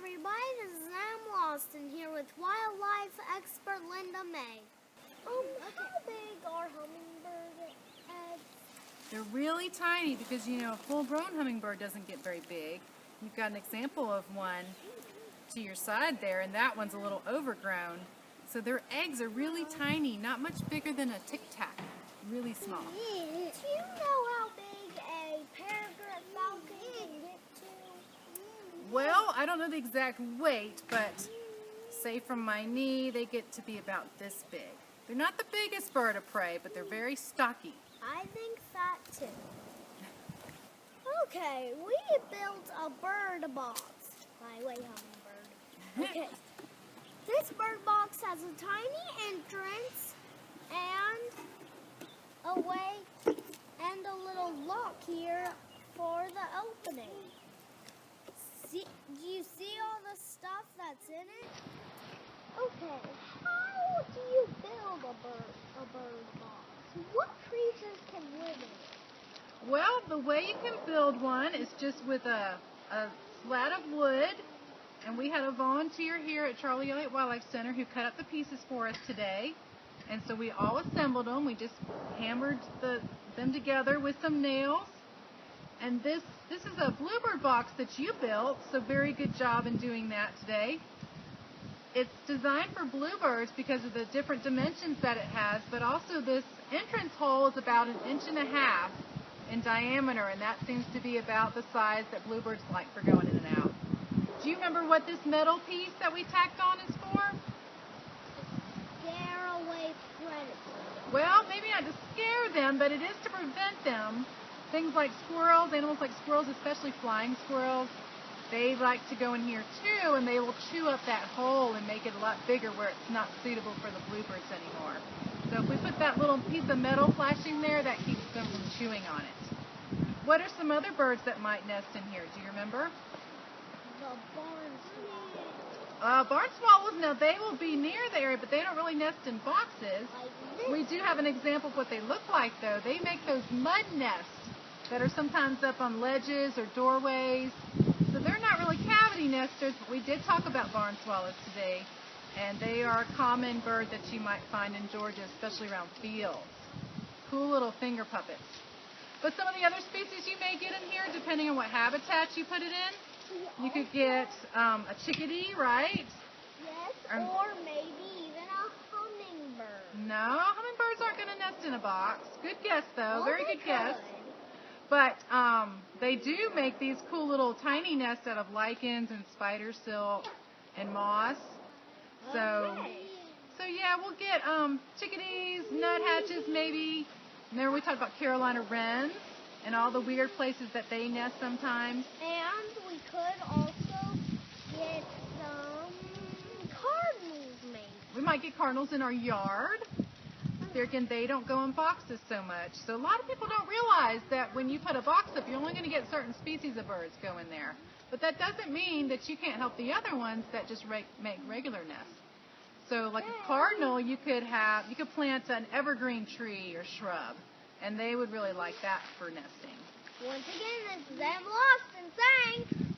everybody, this is Sam Lawson here with wildlife expert Linda May. How big are hummingbird eggs? They're really tiny because, you know, a full-grown hummingbird doesn't get very big. You've got an example of one to your side there, and that one's a little overgrown. So their eggs are really tiny, not much bigger than a Tic Tac, really small. Do you know how big a peregrine falcon can get to? Well, I don't know the exact weight, but say from my knee, they get to be about this big. They're not the biggest bird of prey, but they're very stocky. I think that too. Okay, we built a bird box. By the way, hummingbird. Okay. This bird box has a tiny entrance and a way and a little lock here for the opening. Do you see all the stuff that's in it? Okay, how do you build a bird box? What creatures can live in it? Well, the way you can build one is just with a slat of wood. And we had a volunteer here at Charlie Elliott Wildlife Center who cut up the pieces for us today. And so we all assembled them. We just hammered them together with some nails. And this is a bluebird box that you built, so very good job in doing that today. It's designed for bluebirds because of the different dimensions that it has, but also this entrance hole is about 1.5 inches in diameter, and that seems to be about the size that bluebirds like for going in and out. Do you remember what this metal piece that we tacked on is for? Scare away predators. Well, maybe not to scare them, but it is to prevent them. Things like squirrels, animals like squirrels, especially flying squirrels, they like to go in here too, and they will chew up that hole and make it a lot bigger where it's not suitable for the bluebirds anymore. So if we put that little piece of metal flashing there, that keeps them from chewing on it. What are some other birds that might nest in here? Do you remember? The barn swallows. Barn swallows, now they will be near the area, but they don't really nest in boxes. We do have an example of what they look like, though. They make those mud nests that are sometimes up on ledges or doorways. So they're not really cavity nesters, but we did talk about barn swallows today, and they are a common bird that you might find in Georgia, especially around fields. Cool little finger puppets. But some of the other species you may get in here, depending on what habitat you put it in, you could get a chickadee, right? Yes, or maybe even a hummingbird. No, hummingbirds aren't going to nest in a box. Good guess, though. Oh, Very good guess. But they do make these cool little tiny nests out of lichens and spider silk and moss. So yeah, we'll get chickadees, nuthatches maybe. And then we talked about Carolina wrens and all the weird places that they nest sometimes. And we could also get some cardinals maybe. We might get cardinals in our yard. There again, they don't go in boxes so much. So a lot of people don't realize that when you put a box up, you're only going to get certain species of birds go in there. But that doesn't mean that you can't help the other ones that just make regular nests. So like a cardinal, you could plant an evergreen tree or shrub, and they would really like that for nesting. Once again, this is Sam Lawson saying...